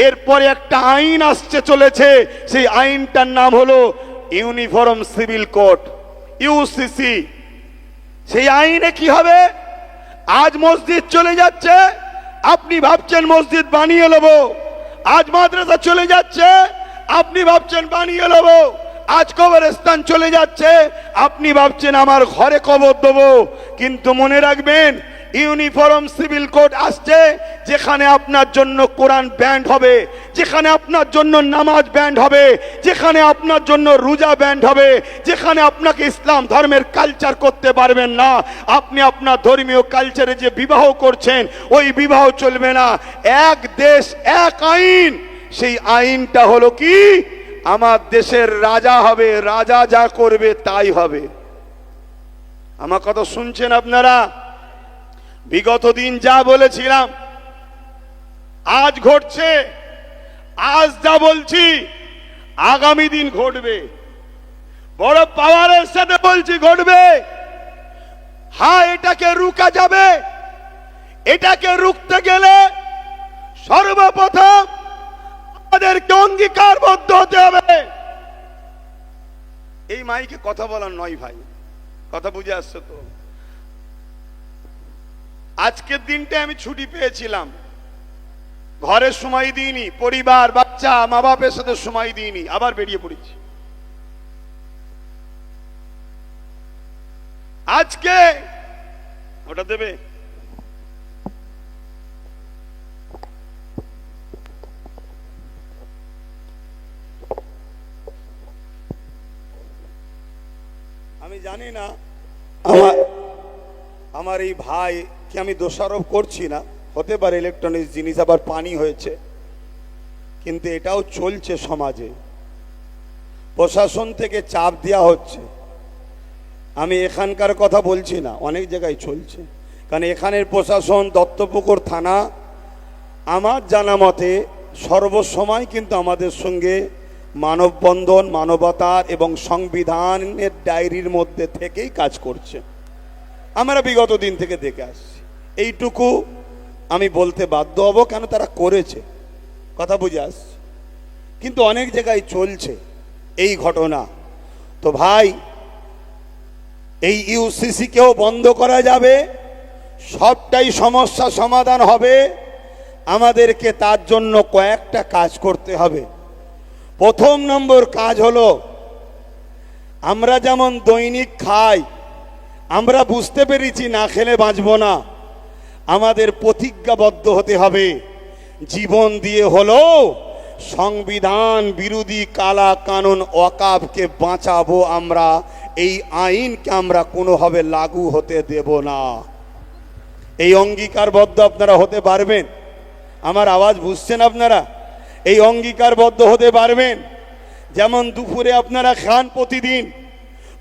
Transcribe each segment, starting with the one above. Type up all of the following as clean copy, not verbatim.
এরপরে একটা আইন আসছে চলেছে, সেই আইনটার নাম হলো ইউনিফর্ম সিভিল কোড, ইউসিসি। সেই আইনে কি হবে? আজ মসজিদ চলে যাচ্ছে, আপনি ভাবছেন মসজিদ বানিয়ে নেব। আজ মাদ্রাসা চলে যাচ্ছে, আপনি ভাবছেন বানিয়ে নেব। আজ কবরস্থান চলে যাচ্ছে, আপনি ভাবছেন আমার ঘরে কবর দেবো। কিন্তু মনে রাখবেন, ইউনিফর্ম সিভিল কোড আসছে, যেখানে আপনার জন্য কোরআন ব্যান্ড হবে, যেখানে আপনার জন্য নামাজ ব্যান্ড হবে, যেখানে আপনার জন্য রোজা ব্যান্ড হবে, যেখানে আপনাকে ইসলাম ধর্মের কালচার করতে পারবেন না। আপনি আপনার ধর্মীয় কালচারে যে বিবাহ করছেন, ওই বিবাহ চলবে না। এক দেশ এক আইন। সেই আইনটা হলো কি? আমার দেশের রাজা হবে, রাজা যা করবে তাই হবে। আমার কথা শুনছেন আপনারা? বিগত দিন যা বলেছিলাম আজ ঘটছে, আজ যা বলছি আগামী দিন ঘটবে। বড় পাওয়ারের সাথে বলছি ঘটবে। হ্যাঁ, এটাকে রুকা যাবে। এটাকে রুখতে গেলে সর্বপ্রথম আমাদেরকে অঙ্গীকারবদ্ধ হতে হবে। এই মাইকে কথা বলার নয় ভাই, কথা বুঝে আসছে তো? আজকের দিনটা আমি ছুটি পেয়েছিলাম, ঘরে সময় দিইনি, পরিবার বাচ্চা মা বাপের সাথে সময় দিইনি, আবার বেরিয়ে পড়েছি। আজকে ওটা দেবে? আমি জানি না আমার এই ভাই কি আমি দোষারোপ করছি না, হতে পারে ইলেকট্রনিক্স জিনিস, আবার পানি হয়েছে, কিন্তু এটাও চলছে সমাজে। প্রশাসন থেকে চাপ দেওয়া হচ্ছে। আমি এখানকার কথা বলছি না, অনেক জায়গায় চলছে। কারণ এখানের প্রশাসন, দত্তপুকুর থানা, আমার জানা মতে সর্বসময় কিন্তু আমাদের সঙ্গে মানববন্ধন, মানবতার এবং সংবিধানের ডায়েরির মধ্যে থেকেই কাজ করছে। আমরা বিগত দিন থেকে দেখে আসছি। এইটুকু আমি বলতে বাধ্য হব, কেন তারা করেছে, কথা বুঝে আসছে। কিন্তু অনেক জায়গায় চলছে এই ঘটনা। তো ভাই, এই ইউসিসি কেও বন্ধ করা যাবে, সবটাই সমস্যা সমাধান হবে। আমাদেরকে তার জন্য কয়েকটা কাজ করতে হবে। প্রথম নম্বর কাজ হলো, আমরা যেমন দৈনিক খাই, আমরা বুঝতে পেরেছি না খেলে বাঁচব না। আমাদের প্রতিজ্ঞাবদ্ধ হতে হবে, জীবন দিয়ে হলো সংবিধান বিরোধী কালা কানুন ওয়াকফকে বাঁচাবো আমরা। এই আইনকে আমরা কোনোভাবে লাগু হতে দেব না। এই অঙ্গীকারবদ্ধ আপনারা হতে পারবেন? আমার আওয়াজ বুঝছেন আপনারা? এই অঙ্গীকারবদ্ধ হতে পারবেন? যেমন দুপুরে আপনারা খান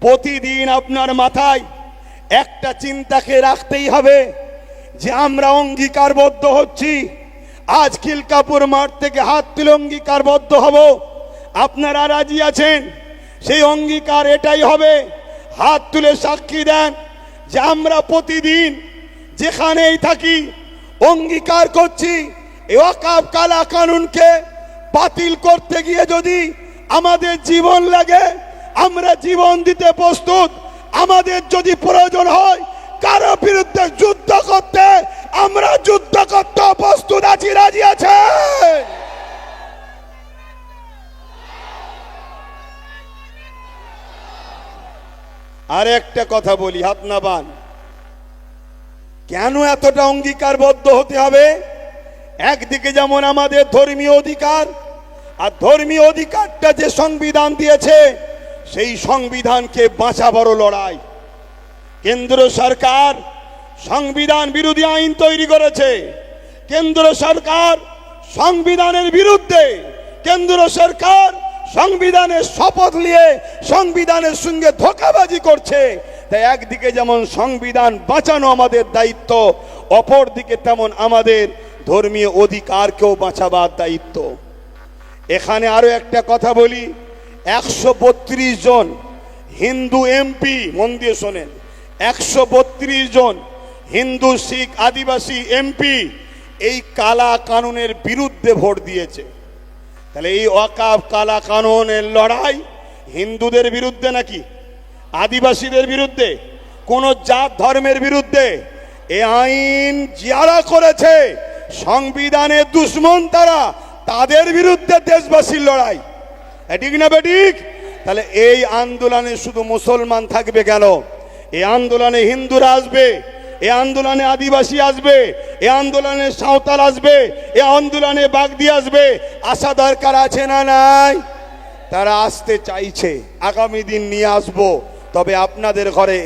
প্রতিদিন আপনার মাথায় একটা চিন্তাকে রাখতেই হবে যে আমরা অঙ্গীকারবদ্ধ হচ্ছি। আজ খিলকাপুর মাঠ থেকে হাত তুলে অঙ্গীকারবদ্ধ হব। আপনারা রাজি আছেন? সেই অঙ্গীকার এটাই হবে, হাত তুলে সাক্ষী দেন যে আমরা প্রতিদিন যেখানেই থাকি অঙ্গীকার করছি এই ওয়াকফ কালা কানুনকে বাতিল করতে গিয়ে যদি আমাদের জীবন লাগে, আমরা জীবন দিতে প্রস্তুত। আমাদের যদি প্রয়োজন হয় কারো বিরুদ্ধে যুদ্ধ করতে, আমরা যুদ্ধ করতে প্রস্তুত আছি, রাজি আছে। আর একটা কথা বলি, হাত না বান, কেন এতটা অঙ্গীকারবদ্ধ হতে হবে? একদিকে যেমন আমাদের ধর্মীয় অধিকার, আর ধর্মীয় অধিকারটা যে সংবিধান দিয়েছে, সেই সংবিধানকে বাঁচাবার লড়াই। কেন্দ্র সরকার সংবিধান বিরোধী আইন তৈরি করেছে। কেন্দ্র সরকার সংবিধানের বিরুদ্ধে, কেন্দ্র সরকার সংবিধানের শপথ নিয়ে সংবিধানের সঙ্গে ধোঁকাবাজি করছে। তাই একদিকে যেমন সংবিধান বাঁচানো আমাদের দায়িত্ব, অপরদিকে তেমন আমাদের ধর্মীয় অধিকারকেও বাঁচাবার দায়িত্ব। এখানে আরো একটা কথা বলি, 132 জন হিন্দু এমপি, মন দিয়ে শোনেন, 132 জন হিন্দু শিখ আদিবাসী এমপি এই কালা কানুনের বিরুদ্ধে ভোট দিয়েছে। তাহলে এই ওয়াকাফ কালা কানুনের লড়াই হিন্দুদের বিরুদ্ধে নাকি আদিবাসীদের বিরুদ্ধে, কোন জাত ধর্মের বিরুদ্ধে? এই আইন যারা করেছে সংবিধানের দুশ্মন তারা, তাদের বিরুদ্ধে দেশবাসীর লড়াই, ঠিক না বেঠিক? তাহলে এই আন্দোলনে শুধু মুসলমান থাকবে কেন? এই আন্দোলনে হিন্দুরা আসবে, এই আন্দোলনে আদিবাসী আসবে, এই আন্দোলনে সাঁওতাল আসবে, এই আন্দোলনে বাগদি আসবে। আসা দরকার আছে না নাই? তারা আসতে চাইছে, আগামী দিন নিয়ে আসবো। তবে আপনাদের ঘরে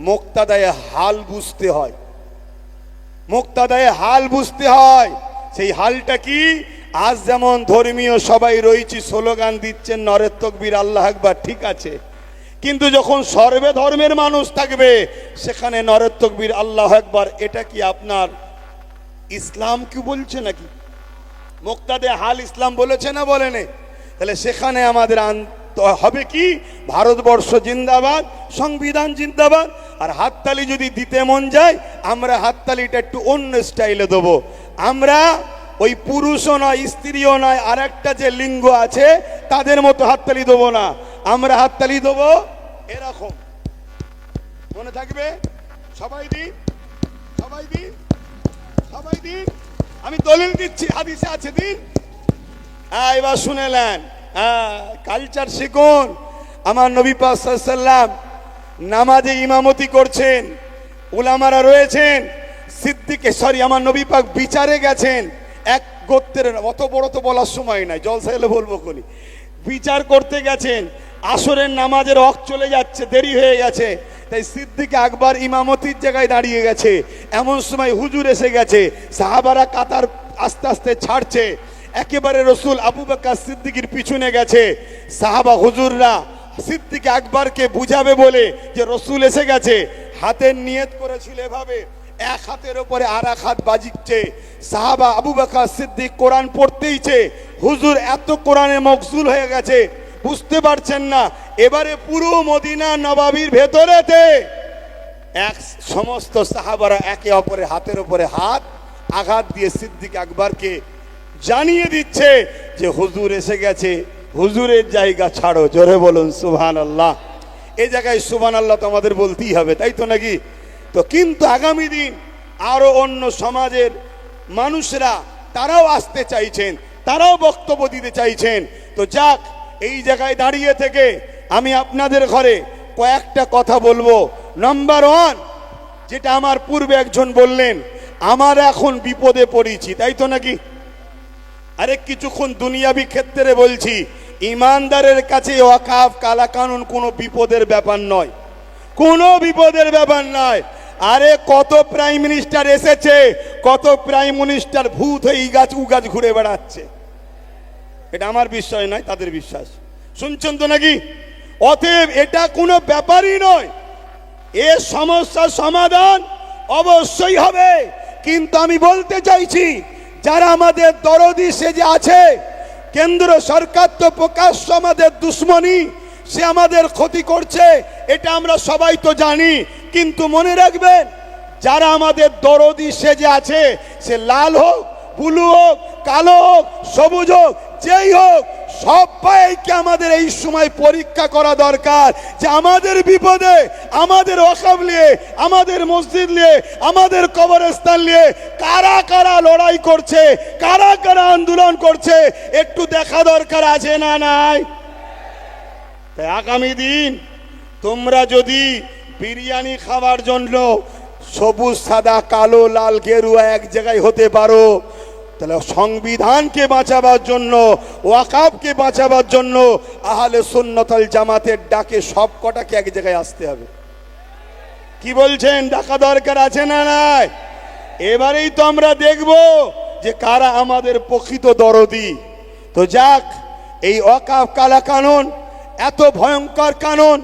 মুক্তাদায়ে হাল বুঝতে হয়, মুক্তাদায়ে হাল বুঝতে হয়। সেই হালটা কি? আজ যেমন ধর্মীয় সবাই রয়েছি, স্লোগান দিচ্ছেন নরের তকবীর আল্লাহ আকবার, ঠিক আছে, কিন্তু যখন সর্বে ধর্মের মানুষ থাকবে সেখানে নরের তকবীর আল্লাহ আকবার, এটা কি আপনার ইসলাম কি বলছে নাকি? মুক্তাদে হাল ইসলাম বলেছে না বলেনি? তাহলে সেখানে আমাদের হবে কি? ভারতবর্ষ জিন্দাবাদ, সংবিধান জিন্দাবাদ। আর হাততালি যদি দিতে মন যায়, আমরা হাততালিটা একটু অন্য স্টাইলে দেবো। আমরা ওই পুরুষও নয়, স্ত্রীও নয়, আর একটা যে লিঙ্গ আছে তাদের মতো হাততালি দেবো না। আমরা হাততালি দেবো এরকম, মনে থাকবে? সবাই দিন, সবাই দিন, সবাই দিন। আমি দলিল দিচ্ছি, হাদিসে আছে, দিন। এবার শুনেলেন, কালচার শিখুন। আমার নবী পাক সাল্লাল্লাহু আলাইহি ওয়াসাল্লাম নামাজে ইমামতি করছেন, উলামারা রয়েছেন। আমার নবী পাক বিচারে গেছেন এক গোত্রের, অত বড় তো বলার সময় নাই, জলসা এলে বলবো কোনি। বিচার করতে গেছেন, আসরের নামাজের ওয়াক্ত চলে যাচ্ছে, দেরি হয়ে গেছে, তাই সিদ্দিক আকবর ইমামতির জায়গায় দাঁড়িয়ে গেছে। এমন সময় হুজুর এসে গেছে, সাহাবারা কাতার আস্তে আস্তে ছাড়ছে, একেবারে রসুল আবু বকর সিদ্দিকের পিছনে গেছে। সাহাবা হুজুররা সিদ্দিক আকবরকে বুঝাবে বলে যে রসুল এসে গেছে, হাতের নিয়ত করেছিল এভাবে, এক হাতের উপরে আর এক হাত বাজিচ্ছে। সাহাবা আবু বকর সিদ্দিক কোরআন পড়তেইছে, হুজুর এত কোরআনে মকসুল হয়ে গেছে বুঝতে পারছেন না। এবারে পুরো মদিনা নবাবির ভেতরেতে এক সমস্ত সাহাবারা একে অপরের হাতের উপরে হাত আঘাত দিয়ে সিদ্দিক আকবরকে জানিয়ে দিচ্ছে যে হুজুর এসে গেছে, হুজুরের জায়গা ছাড়ো। জোরে বলুন সুবহানাল্লাহ। এই জায়গায় সুবহানাল্লাহ তো আমাদের বলতেই হবে, তাই তো নাকি? তো কিন্তু আগামী দিন আরো অন্য সমাজের মানুষরা তারাও আসতে চাইছেন, তারাও বক্তব্য দিতে চাইছেন। তো যাক, এই জায়গায় দাঁড়িয়ে থেকে আমি আপনাদের ঘরে কয়েকটা কথা বলবো। নাম্বার ওয়ান, যেটা আমার পূর্বে একজন বললেন, আমার এখন বিপদে পড়েছি, তাই তো নাকি? আরে কিছুক্ষণ দুনিয়াবি ক্ষেত্রে বলছি, ইমানদারের কাছে ওয়াকাফ কালা কানুন কোনো বিপদের ব্যাপার নয়, কোনো বিপদের ব্যাপার নয়। আরে কত প্রাইম মিনিস্টার এসেছে, কত প্রাইম মিনিস্টার ভূত হয়ে ই গাছ উ গাছ ঘুরে বেড়াচ্ছে। এটা আমার বিশ্বাস নয়, তাদের বিশ্বাস। শুনছেন তো নাকি? অতএব এটা কোনো ব্যাপারই নয়। এ সমস্যার সমাধান অবশ্যই হবে। কিন্তু আমি বলতে চাইছি, যারা আমাদের দরদি সেজে আছে, কেন্দ্র সরকার তো প্রকাশ্য আমাদের দুশ্মনী, সে আমাদের ক্ষতি করছে, এটা আমরা সবাই তো জানি। কিন্তু মনে রাখবেন, যারা আমাদের দরদি সেজে আছে, সে লাল হোক, ব্লু হোক, কালো হোক, সবুজ হোক, যেই হোক, সবাইকে আমাদের এই সময় পরীক্ষা করা দরকার যে আমাদের বিপদে, আমাদের ওয়াকাফ নিয়ে, আমাদের মসজিদ নিয়ে, আমাদের কবরস্থান নিয়ে কারা কারা লড়াই করছে, কারা কারা আন্দোলন করছে, একটু দেখা দরকার আছে না নাই? তাই আগামী দিন তোমরা যদি বিরিয়ানি খাওয়ার জন্য সবুজ সাদা কালো লাল গেরুয়া এক জায়গায় হতে পারো, তাহলে সংবিধানকে বাঁচাবার জন্য, ওয়াকাফকে বাঁচাবার জন্য আহলে সুন্নাত ওয়াল জামাতের ডাকে সব কটাকে এক জায়গায় আসতে হবে। কি বলছেন? ডাকা দরকার আছে না নাই? এবারেই তো আমরা দেখব যে কারা আমাদের প্রকৃত দরদি। তো যাক, এই ওয়াকাফ কালা কানুন এত ভয়ঙ্কর কানুন,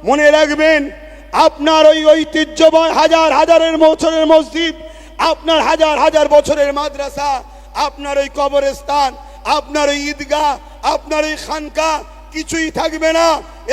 মনে রাখবেন, আপনার ওই ঐতিহ্যময় হাজার হাজারের বছরের মসজিদ, আপনার হাজার হাজার বছরের মাদ্রাসা, আপনার ওই কবরস্থান, আপনার ওই ঈদগাহ, আপনার ওই খানকা, কিছুই থাকবে না।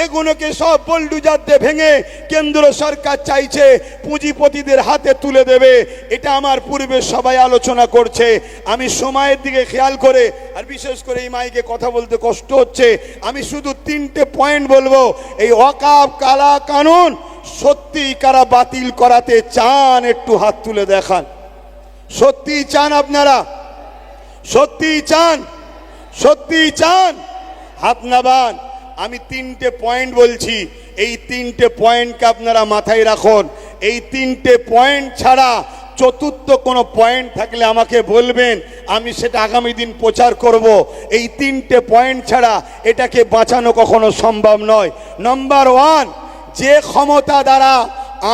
এগুলোকে সব বোলডুজার দিয়ে ভেঙে কেন্দ্র সরকার চাইছে পুঁজিপতিদের হাতে তুলে দেবে। এটা আমার পূর্বে সবাই আলোচনা করছে। আমি সময়ের দিকে খেয়াল করে, আর বিশেষ করে এই মাইকে কথা বলতে কষ্ট হচ্ছে, আমি শুধু 3টে পয়েন্ট বলবো। এই ওয়াকফ কালা কানুন সত্যি কারা বাতিল করাতে চান একটু হাত তুলে দেখান। সত্যি চান আপনারা? সত্যি চান? সত্যি চান? হাত নামান। আমি 3টে পয়েন্ট বলছি, এই 3টে পয়েন্টকে আপনারা মাথায় রাখুন। এই 3টে পয়েন্ট ছাড়া চতুর্থ কোনো পয়েন্ট থাকলে আমাকে বলবেন, আমি সেটা আগামী দিন প্রচার করব। এই 3টে পয়েন্ট ছাড়া এটাকে বাঁচানো কখনো সম্ভব নয়। নাম্বার 1, যে ক্ষমতা দ্বারা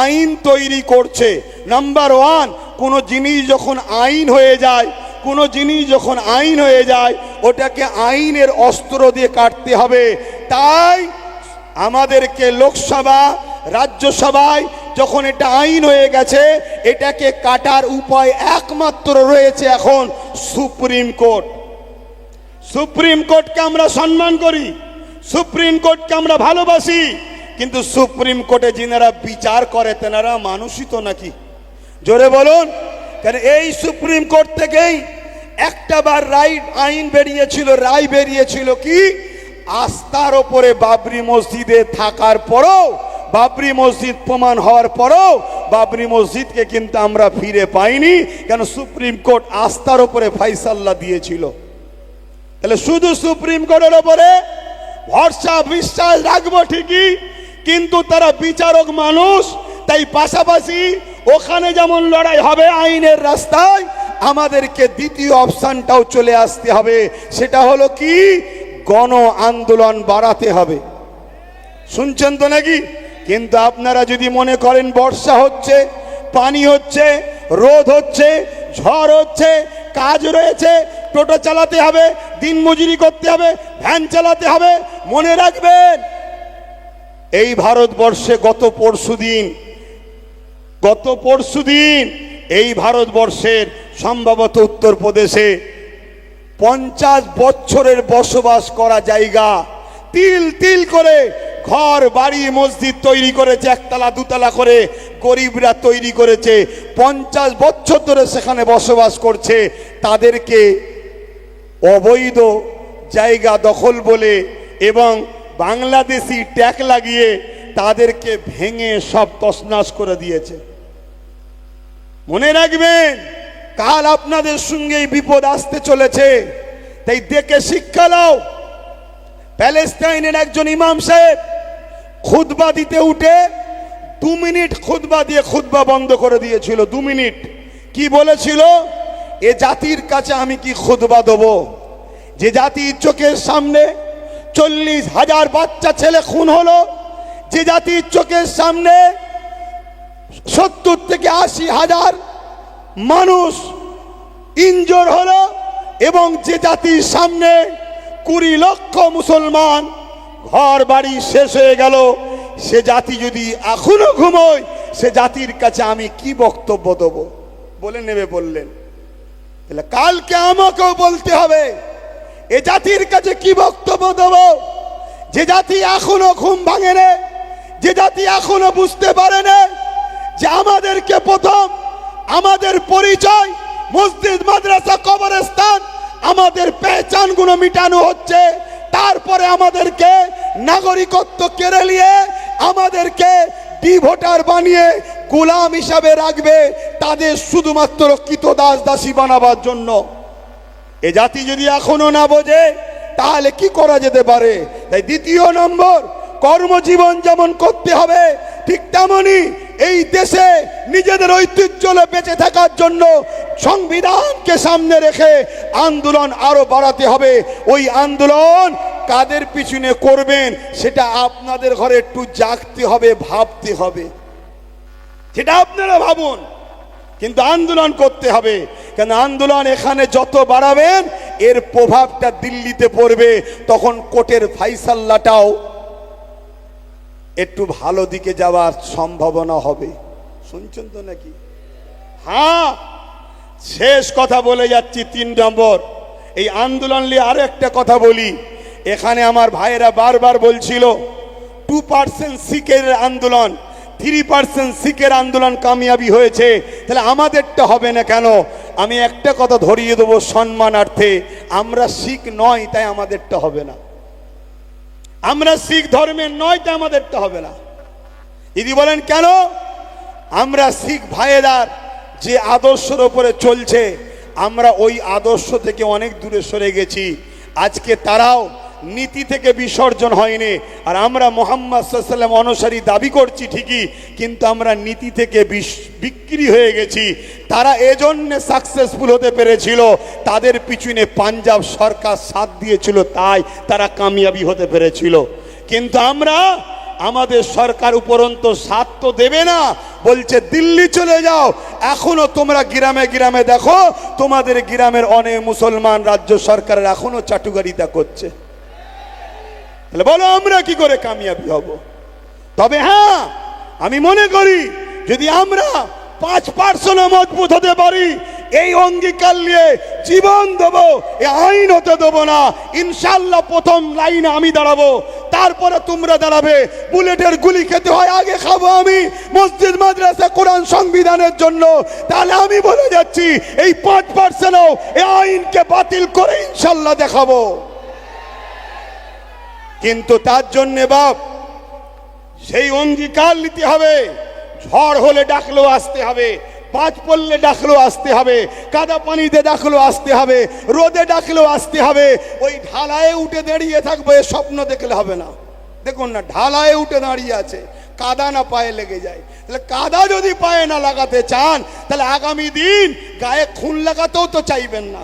আইন তৈরি করছে। নাম্বার 1, কোনো জিনিস যখন আইন হয়ে যায়, কোনো জিনিস যখন আইন হয়ে যায় ওটাকে আইনের অস্ত্র দিয়ে কাটতে হবে। তাই আমাদেরকে লোকসভা রাজ্যসভায় যখন এটা আইন হয়ে গেছে, এটাকে কাটার উপায় একমাত্র রয়েছে এখন সুপ্রিম কোর্ট। সুপ্রিম কোর্টকে আমরা সম্মান করি, সুপ্রিম কোর্টকে আমরা ভালোবাসি, কিন্তু সুপ্রিম কোর্টে যিনারা বিচার করে তেনারা মানুষই তো নাকি? জোরে বলুন। কেন এই সুপ্রিম কোর্ট থেকেই একটা বার আইন বেরিয়েছিল, রায় বেরিয়েছিল কি, আস্থার ওপরে বাবরি মসজিদে থাকার পরও, বাবরি মসজিদ প্রমাণ হওয়ার পরও বাবরি মসজিদকে কিন্তু আমরা ফিরে পাইনি। কেন? সুপ্রিম কোর্ট আস্থার ওপরে ফাইসাল্লা দিয়েছিল। তাহলে শুধু সুপ্রিম কোর্টের ওপরে ভরসা বিশ্বাস রাখবো ঠিকই, কিন্তু তারা বিচারক মানুষ। তাই পাশাপাশি ওখানে যেমন লড়াই হবে আইনের রাস্তায়, আমাদেরকে দ্বিতীয় অপশনটাও চলে আসতে হবে। সেটা হলো কি, গণ আন্দোলন বাড়াতে হবে। শুনছেন তো নাকি? কিন্তু আপনারা যদি মনে করেন বর্ষা হচ্ছে, পানি হচ্ছে, রোদ হচ্ছে, ঝড় হচ্ছে, কাজ রয়েছে, টোটো চালাতে হবে, দিন মজুরি করতে হবে, ভ্যান চালাতে হবে, মনে রাখবেন এই ভারতবর্ষে গত পরশুদিন এই ভারতবর্ষের সম্ভবত উত্তরপ্রদেশে 50 বছরের বসবাস করা জায়গা তিল তিল করে ঘর বাড়ি মসজিদ তৈরি করেছে, একতলা দুতলা করে গরিবরা তৈরি করেছে। 50 বছর ধরে সেখানে বসবাস করছে। তাদেরকে অবৈধ জায়গা দখল বলে এবং বাংলাদেশি ট্যাগ লাগিয়ে তাদেরকে ভেঙে সব তছনছ করে দিয়েছে। মনে রাখবেন, কাল আপনাদের সঙ্গে এই বিপদ আসতে চলেছে। তাই দেখে শিক্ষা নাও। প্যালেস্টাইনের একজন ইমাম সাহেব খুতবা দিতে উঠে 2 মিনিট খুতবা দিয়ে খুতবা বন্ধ করে দিয়েছিল। 2 মিনিট। কি বলেছিল? এ জাতির কাছে আমি কি খুতবা দেব, যে জাতির চোখের সামনে 40,000 বাচ্চা ছেলে খুন হলো, যে জাতির চোখের সামনে 70 থেকে 80,000 মানুষ ইনজোর হলো, এবং যে জাতির সামনে 20 লক্ষ মুসলমান ঘর বাড়ি শেষ হয়ে গেল, সে জাতি যদি এখনো ঘুমোয়, সে জাতির কাছে আমি কি বক্তব্য দেব? বলে নেবে বললেন। তাহলে কালকে আমাকেও বলতে হবে এ জাতির কাছে কি বক্তব্য দেব? যে জাতি এখনো ঘুম ভাঙে না, যে জাতি এখনো বুঝতে পারে না যে আমাদেরকে প্রথম আমাদের পরিচয় মসজিদ মাদ্রাসা কবরস্থান আমাদের পেহচানগুলো মিটানো হচ্ছে, তারপরে আমাদেরকে নাগরিকত্ব কেড়ে নিয়ে আমাদেরকে ভোটার বানিয়ে গোলাম হিসাবে রাখবে, তাদের শুধুমাত্র কৃতদাস দাসী বানাবার জন্য। এ জাতি যদি এখনো না বোঝে তাহলে কি করা যেতে পারে? তাই দ্বিতীয় নম্বর, কর্মজীবন যেমন করতে হবে, ঠিক তেমনই এই দেশে নিজেদের ঐতিহ্য বেঁচে থাকার জন্য সংবিধানকে সামনে রেখে আন্দোলন আরো বাড়াতে হবে। ওই আন্দোলন কাদের পিছনে করবেন সেটা আপনাদের ঘরে একটু জাগতে হবে, ভাবতে হবে। সেটা আপনারা ভাবুন, কিন্তু আন্দোলন করতে হবে। কেন? আন্দোলন এখানে যত বাড়াবেন এর প্রভাবটা দিল্লিতে পড়বে, তখন কোর্টের ফাইসাল্লাটাও একটু ভালো দিকে যাওয়ার সম্ভাবনা হবে। শুনছেন তো নাকি? হ্যাঁ, শেষ কথা বলে যাচ্ছি। 3 নম্বর, এই আন্দোলন নিয়ে আরো একটা কথা বলি। এখানে আমার ভাইয়েরা বারবার বলছিল 2% শিখের আন্দোলন, 3% শিখের আন্দোলন কামিয়াবি হয়েছে, তাহলে আমাদেরটা হবে না কেন? আমি একটা কথা ধরিয়ে দেবো সম্মানার্থে, আমরা শিখ নয় তাই আমাদেরটা হবে না, আমরা শিখ ধর্মের নয় তাই আমাদেরটা হবে না। দিদি বলেন কেন? আমরা শিখ ভাইয়েরার যে আদর্শের ওপরে চলছে, আমরা ওই আদর্শ থেকে অনেক দূরে সরে গেছি। আজকে তারাও নীতি থেকে বিসর্জন হয়নি, আর আমরা মুহাম্মদ সাল্লাল্লাহু আলাইহি ওয়াসাল্লাম অনুসারী দাবি করছি ঠিকই, কিন্তু আমরা নীতি থেকে বিক্রি হয়ে গেছি। তারা এজন্য সাকসেসফুল হতে পেরেছিল, তাদের পিছনে পাঞ্জাব সরকার সাথ দিয়েছিল, তাই তারা কামিয়াবি হতে পেরেছিল। কিন্তু আমরা, আমাদের সরকার উপরন্ত সাথ তো দেবে না, বলছে দিল্লি চলে যাও। এখনো তোমরা গ্রামে গ্রামে দেখো, তোমাদের গ্রামের অনেক মুসলমান রাজ্য সরকারের এখনো চাটুকারিতা করছে। তাহলে বলো আমরা কি করে কামিয়াবি হব? তবে হ্যাঁ, আমি মনে করি যদি আমরা 5% মজবুত হতে পারি, এই অঙ্গীকার নিয়ে জীবন দেবো, এই আইন হতে দেবো না, ইনশাল্লাহ প্রথম লাইনে আমি দাঁড়াবো, তারপরে তোমরা দাঁড়াবে। বুলেটের গুলি খেতে হয়, আগে খাবো আমি মসজিদ মাদ্রাসা কোরআন সংবিধানের জন্য। তাহলে আমি বলে যাচ্ছি, এই 5%ও এই আইনকে বাতিল করে ইনশাল্লাহ দেখাবো। কিন্তু তার জন্যে বাপ সেই অঙ্গীকার নিতে হবে। ঝড় হলে ডাকলেও আসতে হবে, বাজ পড়লে ডাকলেও আসতে হবে, কাদা পানিতে ডাকলেও আসতে হবে, রোদে ডাকলেও আসতে হবে। ওই ঢালায়ে উঠে দাঁড়িয়ে থাকবো, এ স্বপ্ন দেখলে হবে না। দেখুন না, ঢালায়ে উঠে দাঁড়িয়ে আছে, কাদা না পায়ে লেগে যায়। তাহলে কাদা যদি পায়ে না লাগাতে চান, তাহলে আগামী দিন গায়ে খুন লাগাতেও তো চাইবেন না।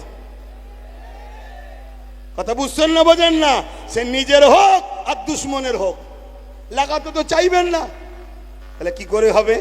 কথা বুঝছেন না, বোঝেন না? সে নিজের হোক আর দুশ্মনের হোক, লাগাতে তো চাইবেন না। তাহলে কি করে হবে?